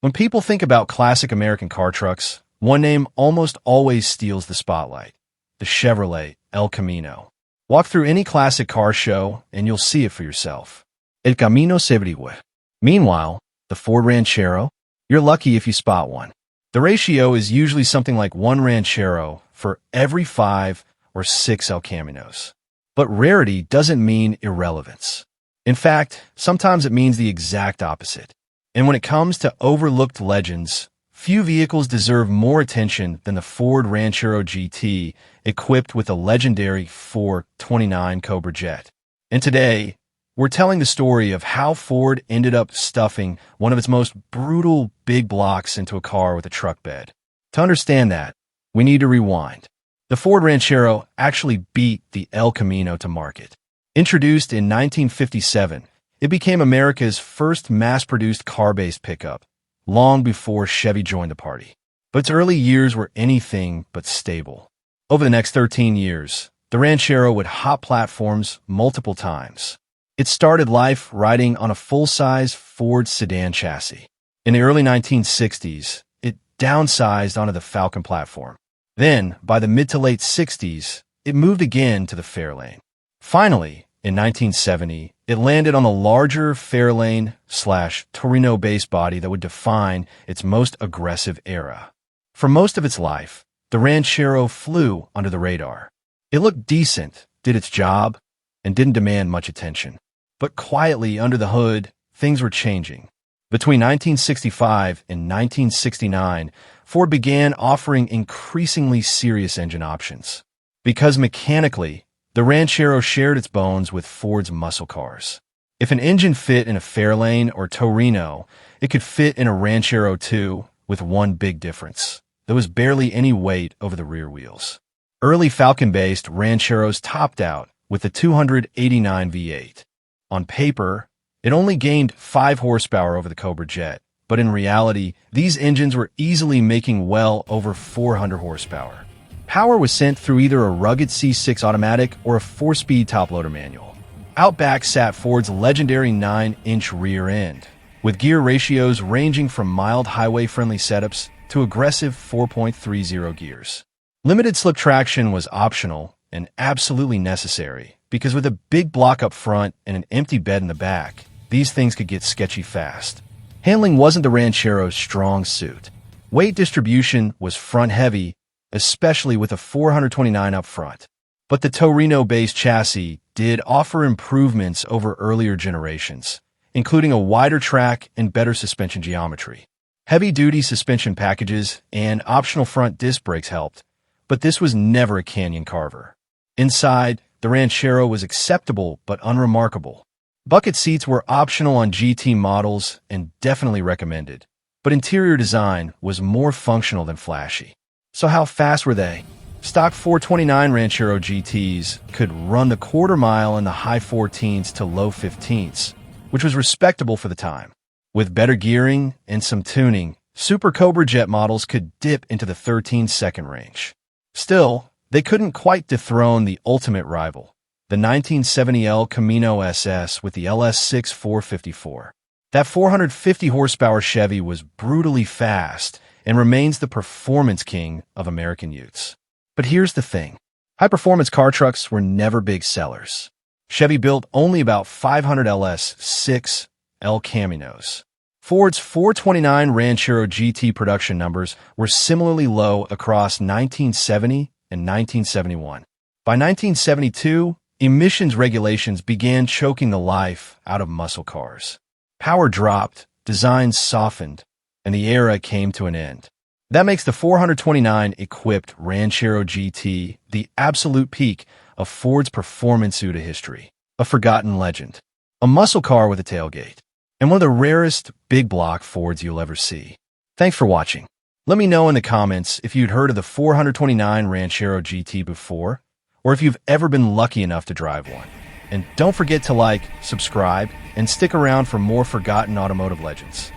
When people think about classic American car trucks, one name almost always steals the spotlight: the Chevrolet El Camino. Walk through any classic car show and you'll see it for yourself. El Camino se brille. Meanwhile, the Ford Ranchero, you're lucky if you spot one. The ratio is usually something like one Ranchero for every 5 or 6 El Caminos. But rarity doesn't mean irrelevance. In fact, sometimes it means the exact opposite. And when it comes to overlooked legends, few vehicles deserve more attention than the Ford Ranchero GT, equipped with a legendary 429 Cobra Jet. And today, we're telling the story of how Ford ended up stuffing one of its most brutal big blocks into a car with a truck bed. To understand that, we need to rewind. The Ford Ranchero actually beat the El Camino to market. Introduced in 1957, it became America's first mass-produced car-based pickup, long before Chevy joined the party. But its early years were anything but stable. Over the next 13 years, the Ranchero would hop platforms multiple times. It started life riding on a full-size Ford sedan chassis. In the early 1960s, it downsized onto the Falcon platform. Then, by the mid to late 60s, it moved again to the Fairlane. Finally, in 1970, it landed on the larger Fairlane/Torino base body that would define its most aggressive era. For most of its life, the Ranchero flew under the radar. It looked decent, did its job, and didn't demand much attention. But quietly under the hood, things were changing. Between 1965 and 1969, Ford began offering increasingly serious engine options. Because mechanically, the Ranchero shared its bones with Ford's muscle cars. If an engine fit in a Fairlane or Torino, it could fit in a Ranchero too, with one big difference: there was barely any weight over the rear wheels. Early Falcon-based Rancheros topped out with the 289 V8. On paper, it only gained 5 horsepower over the Cobra Jet, but in reality, these engines were easily making well over 400 horsepower. Power was sent through either a rugged C6 automatic or a 4-speed top-loader manual. Out back sat Ford's legendary 9-inch rear end, with gear ratios ranging from mild highway-friendly setups to aggressive 4.30 gears. Limited slip traction was optional and absolutely necessary, because with a big block up front and an empty bed in the back, these things could get sketchy fast. Handling wasn't the Ranchero's strong suit. Weight distribution was front-heavy, especially with a 429 up front. But the Torino-based chassis did offer improvements over earlier generations, including a wider track and better suspension geometry. Heavy-duty suspension packages and optional front disc brakes helped, but this was never a canyon carver. Inside, the Ranchero was acceptable but unremarkable. Bucket seats were optional on GT models and definitely recommended, but interior design was more functional than flashy. So how fast were they? Stock 429 Ranchero GTs could run the quarter mile in the high 14s to low 15s, which was respectable for the time. With better gearing and some tuning, Super Cobra Jet models could dip into the 13-second range. Still, they couldn't quite dethrone the ultimate rival, the 1970 El Camino SS with the LS6 454. That 450 horsepower Chevy was brutally fast and remains the performance king of American Utes. But here's the thing: high-performance car trucks were never big sellers. Chevy built only about 500 LS6 El Caminos. Ford's 429 Ranchero GT production numbers were similarly low across 1970 and 1971. By 1972, emissions regulations began choking the life out of muscle cars. Power dropped, designs softened, and the era came to an end. That makes the 429-equipped Ranchero GT the absolute peak of Ford's performance Utes history, a forgotten legend, a muscle car with a tailgate, and one of the rarest big-block Fords you'll ever see. Thanks for watching. Let me know in the comments if you'd heard of the 429 Ranchero GT before, or if you've ever been lucky enough to drive one. And don't forget to like, subscribe, and stick around for more forgotten automotive legends.